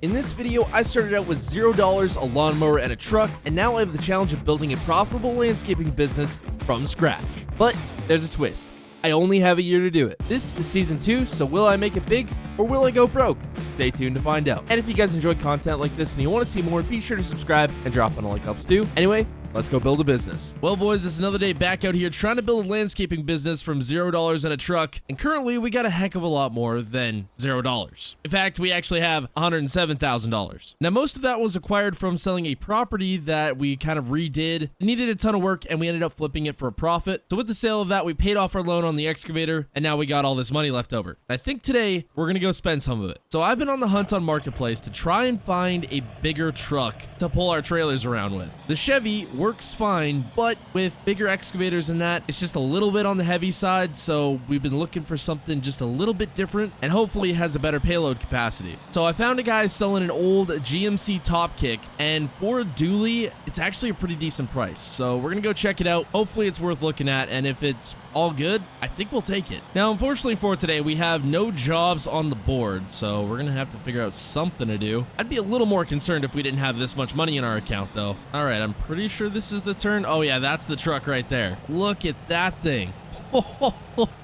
In this video, I started out with $0, a lawnmower, and a truck, and now I have the challenge of building a profitable landscaping business from scratch. But there's a twist. I only have a year to do it. This is season 2, so will I make it big or will I go broke? Stay tuned to find out. And if you guys enjoy content like this and you want to see more, be sure to subscribe and drop on a like helps too. Anyway, let's go build a business. Well, boys, it's another day back out here trying to build a landscaping business from $0 and a truck. And currently, we got a heck of a lot more than $0. In fact, we actually have $107,000. Now, most of that was acquired from selling a property that we kind of redid. It needed a ton of work, and we ended up flipping it for a profit. So with the sale of that, we paid off our loan on the excavator, and now we got all this money left over. I think today, we're going to go spend some of it. So I've been on the hunt on Marketplace to try and find a bigger truck to pull our trailers around with. The Chevy works fine, but with bigger excavators and that, it's just a little bit on the heavy side, so we've been looking for something just a little bit different, and hopefully it has a better payload capacity. So I found a guy selling an old GMC top kick, and for a dually, it's actually a pretty decent price. So we're gonna go check it out. Hopefully it's worth looking at, and if it's all good, I think we'll take it. Now, unfortunately for today, we have no jobs on the board, so we're gonna have to figure out something to do. I'd be a little more concerned if we didn't have this much money in our account, though. All right, I'm pretty sure this is the turn. Oh yeah, that's the truck right there. Look at that thing.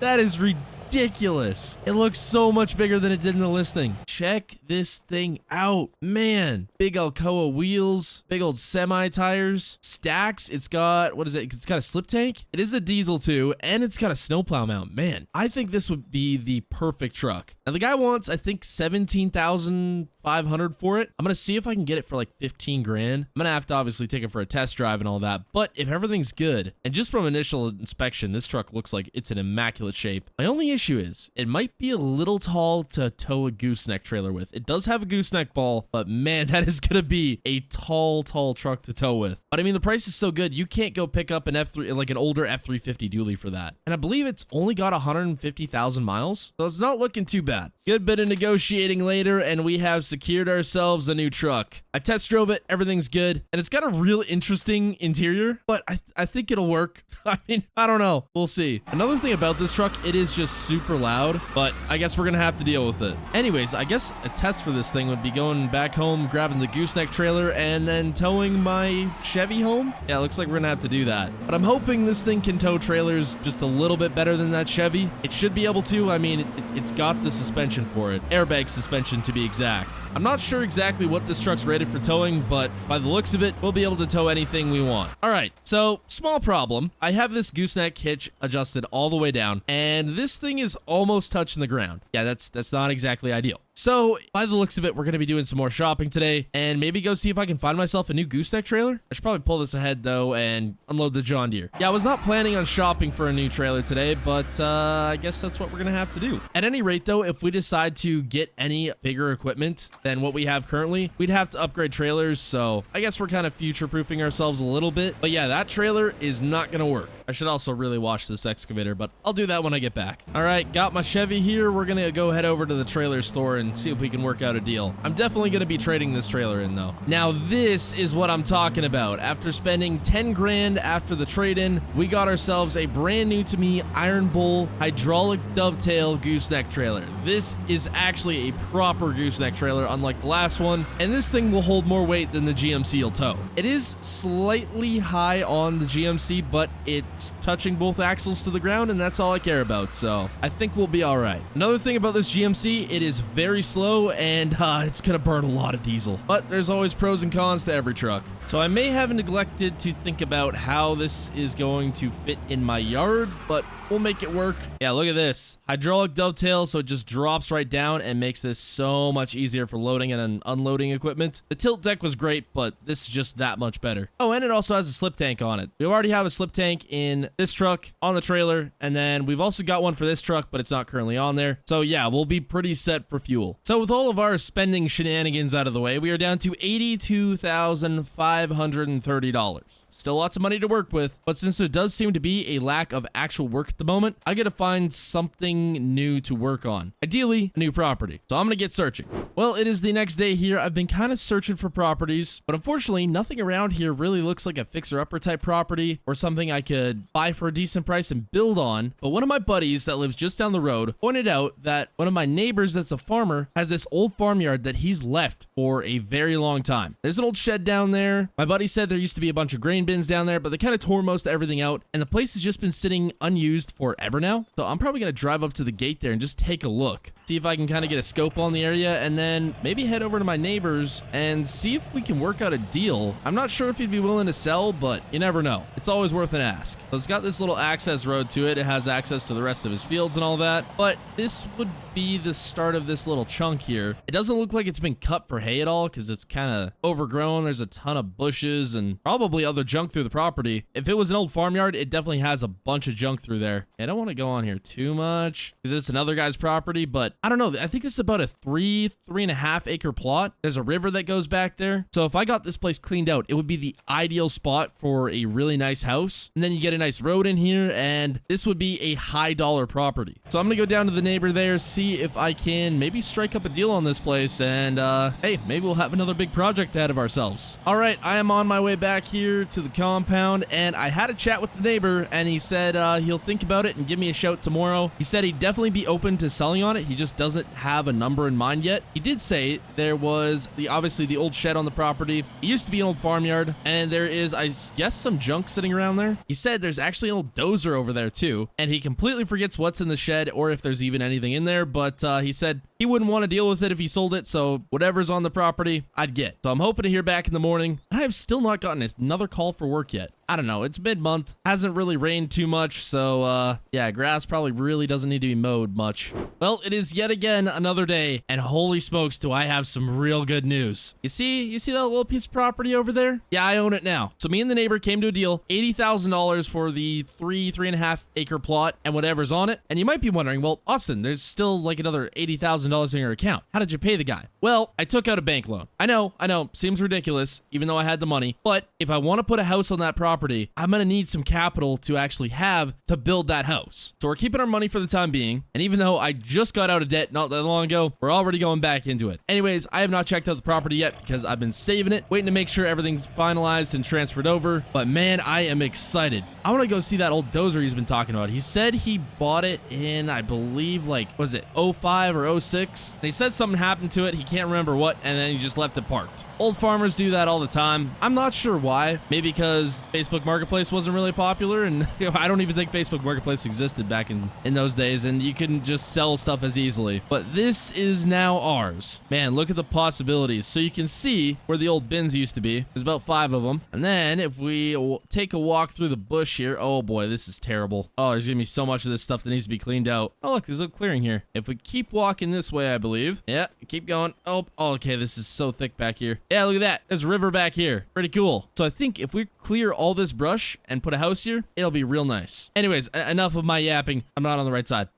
That is ridiculous. It looks so much bigger than it did in the listing. Check this thing out. Man, big Alcoa wheels, big old semi tires, stacks. It's got, what is it? It's got a slip tank. It is a diesel too, and it's got a snowplow mount. Man, I think this would be the perfect truck. Now the guy wants, I think, $17,500 for it. I'm gonna see if I can get it for like 15 grand. I'm gonna have to obviously take it for a test drive and all that, but if everything's good, and just from initial inspection, this truck looks like it's in immaculate shape. My only issue is it might be a little tall to tow a gooseneck trailer with. It does have a gooseneck ball, but man, that is gonna be a tall truck to tow with. But I mean, the price is so good, you can't go pick up an F3, like an older F350 dually for that. And I believe it's only got 150,000 miles, so it's not looking too bad. Good bit of negotiating later, and we have secured ourselves a new truck. I test drove it, everything's good, and it's got a real interesting interior, but I think it'll work. I mean, I don't know. We'll see. Another thing about this truck, it is just super loud, but I guess we're gonna have to deal with it. Anyways, I guess a test for this thing would be going back home, grabbing the gooseneck trailer, and then towing my Chevy home. Yeah, looks like we're gonna have to do that. But I'm hoping this thing can tow trailers just a little bit better than that Chevy. It should be able to. I mean, it's got the suspension for it. Airbag suspension to be exact. I'm not sure exactly what this truck's rated for towing, but by the looks of it, we'll be able to tow anything we want. All right, so small problem. I have this gooseneck hitch adjusted all the way down, and this thing is almost touching the ground. Yeah, that's not exactly ideal. So, by the looks of it, we're going to be doing some more shopping today, and maybe go see if I can find myself a new gooseneck trailer. I should probably pull this ahead, though, and unload the John Deere. Yeah, I was not planning on shopping for a new trailer today, but I guess that's what we're going to have to do. At any rate, though, if we decide to get any bigger equipment than what we have currently, we'd have to upgrade trailers, so I guess we're kind of future-proofing ourselves a little bit. But yeah, that trailer is not going to work. I should also really wash this excavator, but I'll do that when I get back. All right, got my Chevy here. We're going to go head over to the trailer store and see if we can work out a deal. I'm definitely going to be trading this trailer in, though. Now, this is what I'm talking about. After spending 10 grand after the trade-in, we got ourselves a brand new to me Iron Bull hydraulic dovetail gooseneck trailer. This is actually a proper gooseneck trailer, unlike the last one, and this thing will hold more weight than the GMC will tow. It is slightly high on the GMC, but it's touching both axles to the ground, and that's all I care about, so I think we'll be all right. Another thing about this GMC, it is very slow, and it's gonna burn a lot of diesel. But there's always pros and cons to every truck. So I may have neglected to think about how this is going to fit in my yard, but we'll make it work. Yeah, look at this. Hydraulic dovetail, so it just drops right down and makes this so much easier for loading and unloading equipment. The tilt deck was great, but this is just that much better. Oh, and it also has a slip tank on it. We already have a slip tank in this truck, on the trailer, and then we've also got one for this truck, but it's not currently on there. So yeah, we'll be pretty set for fuel. So with all of our spending shenanigans out of the way, we are down to $82,530. still lots of money to work with. But since there does seem to be a lack of actual work at the moment, I gotta find something new to work on. Ideally, a new property. So I'm gonna get searching. Well, it is the next day here. I've been kind of searching for properties, but unfortunately, nothing around here really looks like a fixer-upper type property or something I could buy for a decent price and build on. But one of my buddies that lives just down the road pointed out that one of my neighbors that's a farmer has this old farmyard that he's left for a very long time. There's an old shed down there. My buddy said there used to be a bunch of grain bins down there, but they kind of tore most of everything out, and the place has just been sitting unused forever now. So I'm probably going to drive up to the gate there and just take a look, see if I can kind of get a scope on the area, and then maybe head over to my neighbors and see if we can work out a deal. I'm not sure if he'd be willing to sell, but you never know. It's always worth an ask. So it's got this little access road to it. It has access to the rest of his fields and all that, but this would be the start of this little chunk here. It doesn't look like it's been cut for hay at all because it's kind of overgrown. There's a ton of bushes and probably other junk through the property. If it was an old farmyard, it definitely has a bunch of junk through there. I don't want to go on here too much because it's another guy's property, but I don't know. I think this is about a 3.5 acre plot. There's a river that goes back there. So if I got this place cleaned out, it would be the ideal spot for a really nice house. And then you get a nice road in here, and this would be a high dollar property. So I'm going to go down to the neighbor there, see if I can maybe strike up a deal on this place, and hey, maybe we'll have another big project ahead of ourselves. All right, I am on my way back here to the compound, and I had a chat with the neighbor, and he said he'll think about it and give me a shout tomorrow. He said he'd definitely be open to selling on it. He just doesn't have a number in mind yet. He did say there was obviously the old shed on the property. It used to be an old farmyard, and there is, I guess, some junk sitting around there. He said there's actually an old dozer over there too, and he completely forgets what's in the shed or if there's even anything in there, but he said he wouldn't want to deal with it if he sold it, so whatever's on the property, I'd get. So I'm hoping to hear back in the morning, and I have still not gotten another call for work yet. I don't know, it's mid-month, hasn't really rained too much, so yeah, grass probably really doesn't need to be mowed much. Well, it is yet again another day, and holy smokes, do I have some real good news. You see that little piece of property over there? Yeah, I own it now. So me and the neighbor came to a deal, $80,000 for the 3.5 acre plot and whatever's on it. And you might be wondering, well, Austin, there's still like another $80,000 in your account. How did you pay the guy? Well, I took out a bank loan. I know, seems ridiculous, even though I had the money, but if I want to put a house on that property, I'm going to need some capital to actually have to build that house. So we're keeping our money for the time being. And even though I just got out of debt not that long ago, we're already going back into it. Anyways, I have not checked out the property yet because I've been saving it, waiting to make sure everything's finalized and transferred over. But man, I am excited. I want to go see that old dozer he's been talking about. He said he bought it in, I believe, like, was it 05 or 06? And he said something happened to it. He can't remember what, and then he just left it parked. Old farmers do that all the time. I'm not sure why. Maybe because Facebook Marketplace wasn't really popular, and I don't even think Facebook Marketplace existed back in those days, and you couldn't just sell stuff as easily. But this is now ours. Man, look at the possibilities. So you can see where the old bins used to be. There's about 5 of them. And then if we take a walk through the bush here, oh boy, this is terrible. Oh, there's gonna be so much of this stuff that needs to be cleaned out. Oh, look, there's a clearing here. If we keep walking this way, I believe. Yeah, keep going. Oh, okay, this is so thick back here. Yeah, look at that. There's a river back here. Pretty cool. So I think if we clear all this brush and put a house here, it'll be real nice. Anyways, enough of my yapping. I'm not on the right side.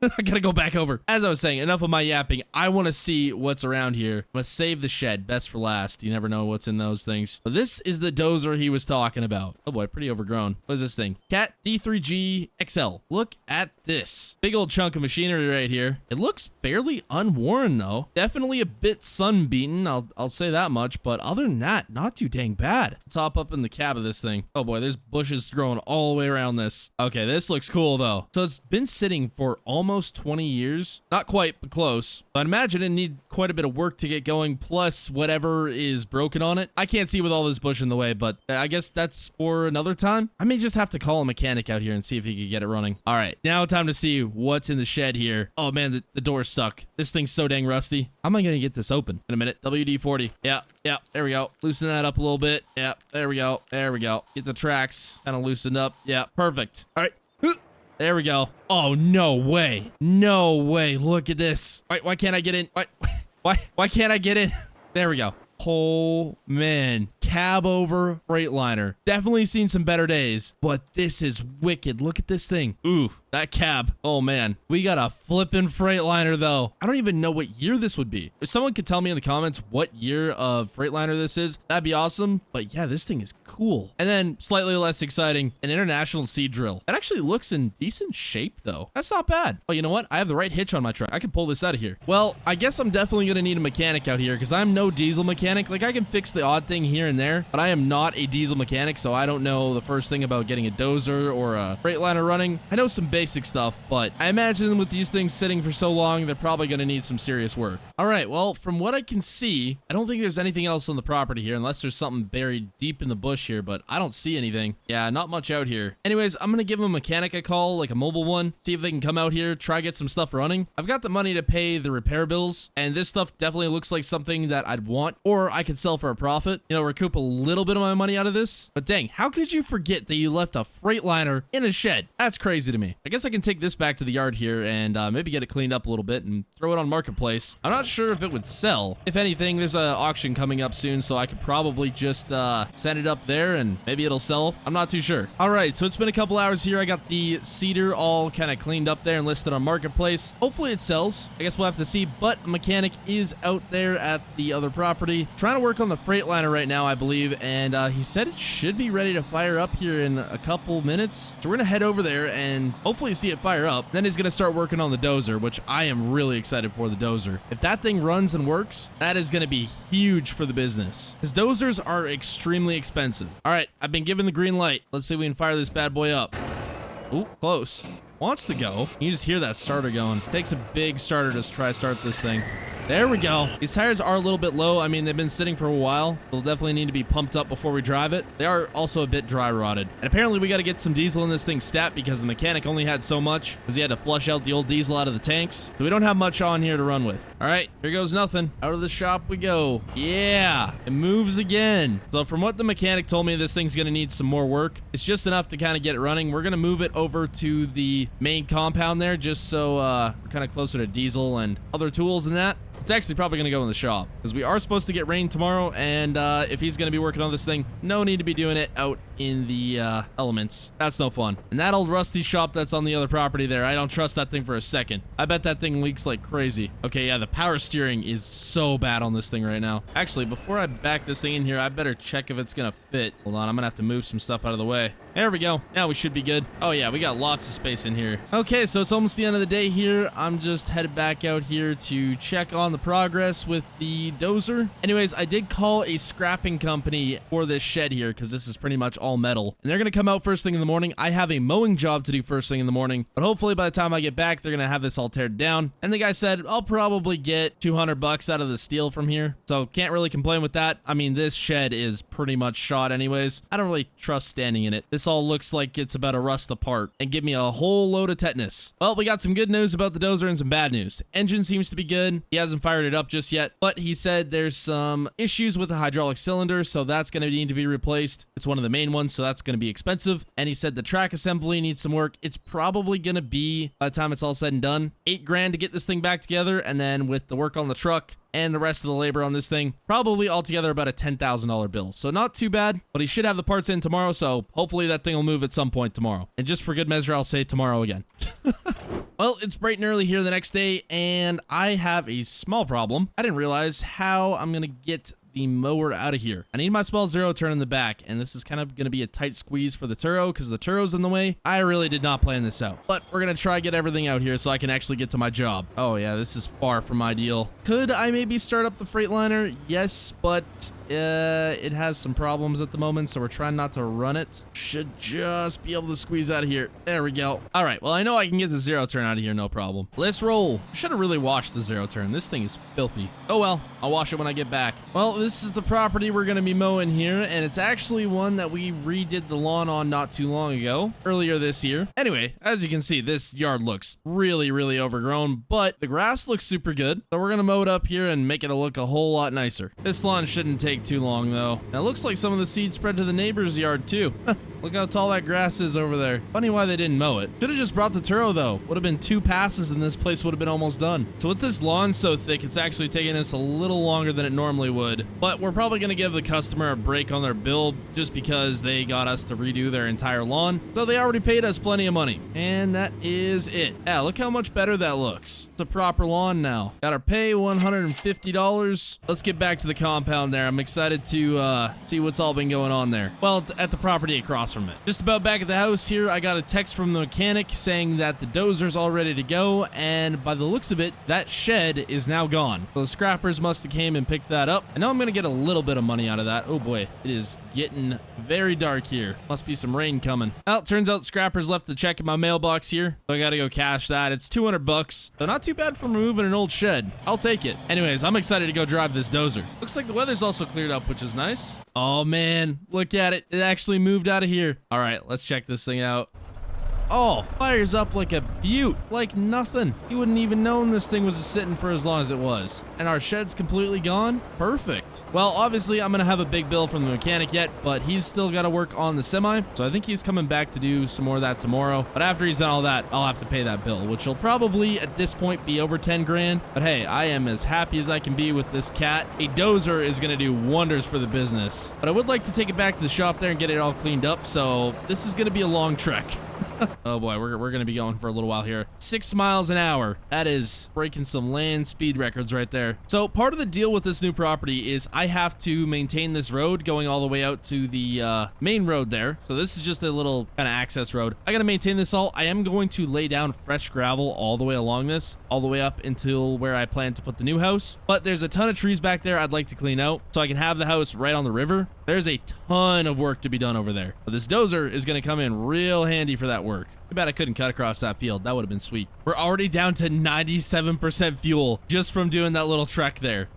I gotta go back over. As I was saying, enough of my yapping. I want to see what's around here. I'm gonna save the shed. Best for last. You never know what's in those things. But this is the dozer he was talking about. Oh boy, pretty overgrown. What is this thing? Cat D3G XL. Look at this. Big old chunk of machinery right here. It looks fairly unworn though. Definitely a bit sun-beaten, I'll say that much. But other than that, not too dang bad. Let's hop up in the cab of this thing. Oh boy, there's bushes growing all the way around this. Okay, this looks cool though. So it's been sitting for almost 20 years. Not quite, but close. But I'd imagine it need quite a bit of work to get going, plus whatever is broken on it. I can't see with all this bush in the way, but I guess that's for another time. I may just have to call a mechanic out here and see if he could get it running. All right, now time to see what's in the shed here. Oh man, the door's stuck. This thing's so dang rusty. How am I gonna get this open? In a minute. WD-40. Yeah, there we go. Loosen that up a little bit. Yeah, there we go. Get the tracks kind of loosened up. Yeah, perfect. All right. There we go. Oh, no way. No way. Look at this. Why can't I get in? Why can't I get in? There we go. Oh, man. Cab over Freightliner. Definitely seen some better days, but this is wicked. Look at this thing. Ooh. that cab. Oh man, we got a flippin' Freightliner though. I don't even know what year this would be. If someone could tell me in the comments what year of Freightliner this is, that'd be awesome. But yeah, this thing is cool. And then slightly less exciting, an international seed drill. It actually looks in decent shape though. That's not bad. Oh, you know what? I have the right hitch on my truck. I can pull this out of here. Well, I guess I'm definitely gonna need a mechanic out here because I'm no diesel mechanic. Like I can fix the odd thing here and there, but I am not a diesel mechanic, so I don't know the first thing about getting a Dozer or a Freightliner running. I know some basic stuff, but I imagine with these things sitting for so long, they're probably gonna need some serious work. All right, well, from what I can see, I don't think there's anything else on the property here unless there's something buried deep in the bush here, but I don't see anything. Yeah, not much out here. Anyways, I'm gonna give a mechanic a call, like a mobile one, see if they can come out here, try get some stuff running. I've got the money to pay the repair bills, and this stuff definitely looks like something that I'd want, or I could sell for a profit, you know, recoup a little bit of my money out of this. But dang, how could you forget that you left a Freightliner in a shed? That's crazy to me. I guess I can take this back to the yard here and maybe get it cleaned up a little bit and throw it on Marketplace. I'm not sure if it would sell. If anything, there's an auction coming up soon, so I could probably just send it up there and maybe it'll sell. I'm not too sure. All right, so it's been a couple hours here. I got the cedar all kind of cleaned up there and listed on Marketplace. Hopefully it sells. I guess we'll have to see, but a mechanic is out there at the other property trying to work on the Freightliner right now, I believe, and he said it should be ready to fire up here in a couple minutes. So we're gonna head over there and hopefully see it fire up. Then he's gonna start working on the Dozer, which I am really excited for. The Dozer, if that thing runs and works, that is gonna be huge for the business, because Dozers are extremely expensive. All right, I've been given the green light. Let's see if we can fire this bad boy up. Ooh, close. Wants to go. You just hear that starter going. Takes a big starter to try to start this thing. There we go. These tires are a little bit low. I mean, they've been sitting for a while. They'll definitely need to be pumped up before we drive it. They are also a bit dry rotted. And apparently we got to get some diesel in this thing stat because the mechanic only had so much because he had to flush out the old diesel out of the tanks. So we don't have much on here to run with. All right, here goes nothing. Out of the shop we go. Yeah, it moves again. So from what the mechanic told me, this thing's going to need some more work. It's just enough to kind of get it running. We're going to move it over to the main compound there just so we're kind of closer to diesel and other tools and that. It's actually probably going to go in the shop because we are supposed to get rain tomorrow, and if he's going to be working on this thing, no need to be doing it out in the elements. That's no fun. And that old rusty shop that's on the other property there, I don't trust that thing for a second. I bet that thing leaks like crazy. Okay, yeah, the power steering is so bad on this thing right now. Actually, before I back this thing in here, I better check if it's going to fit. Hold on, I'm going to have to move some stuff out of the way. There we go. Now we should be good. Oh yeah, we got lots of space in here. Okay, so it's almost the end of the day here. I'm just headed back out here to check on the progress with the Dozer. Anyways, I did call a scrapping company for this shed here because this is pretty much all metal. And they're going to come out first thing in the morning. I have a mowing job to do first thing in the morning, but hopefully by the time I get back, they're going to have this all teared down. And the guy said, I'll probably get 200 bucks out of the steel from here. So can't really complain with that. I mean, this shed is pretty much shot anyways. I don't really trust standing in it. This all looks like it's about to rust apart and give me a whole load of tetanus. Well, we got some good news about the Dozer and some bad news. Engine seems to be good. He hasn't fired it up just yet, but he said there's some issues with the hydraulic cylinder, so that's going to need to be replaced. It's one of the main ones, so that's going to be expensive. And he said the track assembly needs some work. It's probably going to be, by the time it's all said and done, $8 grand to get this thing back together, and then with the work on the truck and the rest of the labor on this thing, probably altogether about a $10,000 bill. So not too bad, but he should have the parts in tomorrow, so hopefully that thing will move at some point tomorrow. And just for good measure, I'll say tomorrow again. Well, it's bright and early here the next day, and I have a small problem. I didn't realize how I'm gonna get the mower out of here. I need my small zero turn in the back, and this is kind of going to be a tight squeeze for the Turo because the Turo's in the way. I really did not plan this out, but we're going to try get everything out here so I can actually get to my job. Oh yeah, this is far from ideal. Could I maybe start up the Freightliner? Yes, but it has some problems at the moment, so we're trying not to run it. Should just be able to squeeze out of here. There we go. All right, well, I know I can get the zero turn out of here, no problem. Let's roll. Should have really washed the zero turn. This thing is filthy. Oh well, I'll wash it when I get back. Well, this is the property we're going to be mowing here, and it's actually one that we redid the lawn on not too long ago, earlier this year. Anyway, as you can see, this yard looks really, really overgrown, but the grass looks super good, so we're going to mow it up here and make it look a whole lot nicer. This lawn shouldn't take too long, though. Now, it looks like some of the seed spread to the neighbor's yard, too. Look how tall that grass is over there. Funny why they didn't mow it. Should have just brought the Turo though. Would have been 2 passes and this place would have been almost done. So with this lawn so thick, it's actually taking us a little longer than it normally would. But we're probably going to give the customer a break on their bill just because they got us to redo their entire lawn. So they already paid us plenty of money. And that is it. Yeah, look how much better that looks. It's a proper lawn now. Got our pay, $150. Let's get back to the compound there. I'm excited to see what's all been going on there. Well, at the property across from it. Just about back at the house here, I got a text from the mechanic saying that the Dozer's all ready to go, and by the looks of it, that shed is now gone. So the scrappers must have came and picked that up. I know I'm gonna get a little bit of money out of that. Oh boy, it is getting very dark here. Must be some rain coming. Well, turns out scrappers left the check in my mailbox here, so I gotta go cash that. It's 200 bucks, so not too bad for removing an old shed. I'll take it. Anyways, I'm excited to go drive this Dozer. Looks like the weather's also cleared up, which is nice. Oh man, look at it. It actually moved out of here. All right, let's check this thing out. Oh, fires up like a butte, like nothing. You wouldn't even known this thing was sitting for as long as it was. And our shed's completely gone? Perfect. Well, obviously, I'm gonna have a big bill from the mechanic yet, but he's still gotta work on the semi, so I think he's coming back to do some more of that tomorrow. But after he's done all that, I'll have to pay that bill, which will probably, at this point, be over 10 grand. But hey, I am as happy as I can be with this cat. A Dozer is gonna do wonders for the business. But I would like to take it back to the shop there and get it all cleaned up, so this is gonna be a long trek. Oh boy, we're gonna be going for a little while here. 6 miles an hour. That is breaking some land speed records right there. So part of the deal with this new property is I have to maintain this road going all the way out to the main road there. So this is just a little kind of access road. I gotta maintain this all. I am going to lay down fresh gravel all the way along this, all the way up until where I plan to put the new house. But there's a ton of trees back there I'd like to clean out so I can have the house right on the river. There's a ton of work to be done over there. But this Dozer is gonna come in real handy for that work. Too bad I couldn't cut across that field. That would have been sweet. We're already down to 97% fuel just from doing that little trek there.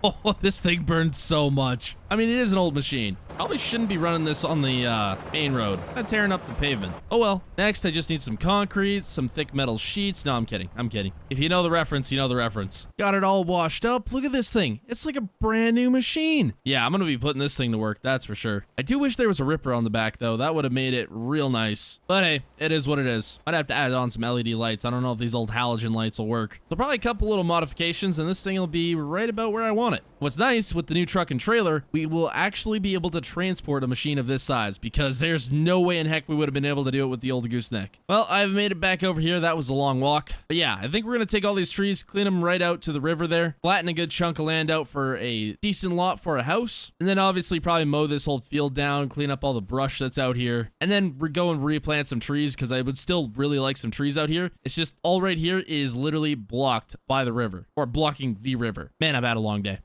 Oh, this thing burns so much. I mean, it is an old machine. Probably shouldn't be running this on the main road. Not tearing up the pavement. Oh well. Next, I just need some concrete, some thick metal sheets. No, I'm kidding. I'm kidding. If you know the reference, you know the reference. Got it all washed up. Look at this thing. It's like a brand new machine. Yeah, I'm gonna be putting this thing to work, that's for sure. I do wish there was a ripper on the back though. That would have made it real nice. But hey, it is what it is. I'd have to add on some LED lights. I don't know if these old halogen lights will work. So probably a couple little modifications and this thing will be right about where I want it. What's nice with the new truck and trailer, we will actually be able to transport a machine of this size because there's no way in heck we would have been able to do it with the old gooseneck. Well, I've made it back over here. That was a long walk. But yeah, I think we're going to take all these trees, clean them right out to the river there, flatten a good chunk of land out for a decent lot for a house, and then obviously probably mow this whole field down, clean up all the brush that's out here, and then we're going to replant some trees because I would still really like some trees out here. It's just all right here is literally blocked by the river, or blocking the river. Man, I've had a long day.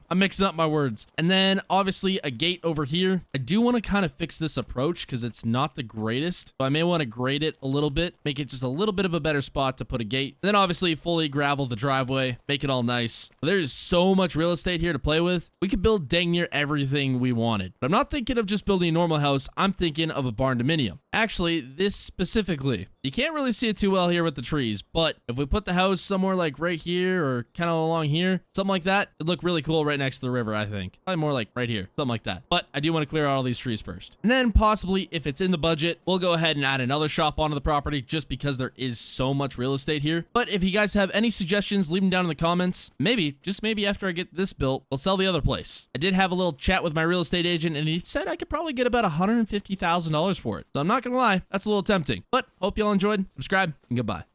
I'm mixing up my words. And then obviously a gate over here. I do want to kind of fix this approach because it's not the greatest. So I may want to grade it a little bit, make it just a little bit of a better spot to put a gate. And then obviously fully gravel the driveway, make it all nice. There's so much real estate here to play with. We could build dang near everything we wanted. But I'm not thinking of just building a normal house. I'm thinking of a barn dominium. Actually, this specifically. You can't really see it too well here with the trees, but if we put the house somewhere like right here or kind of along here, something like that, it'd look really cool right next to the river, I think. Probably more like right here, something like that. But I do want to clear out all these trees first. And then possibly, if it's in the budget, we'll go ahead and add another shop onto the property just because there is so much real estate here. But if you guys have any suggestions, leave them down in the comments. Maybe, just maybe after I get this built, we'll sell the other place. I did have a little chat with my real estate agent and he said I could probably get about $150,000 for it. So I'm not gonna lie, that's a little tempting. But hope y'all enjoyed. Subscribe and goodbye.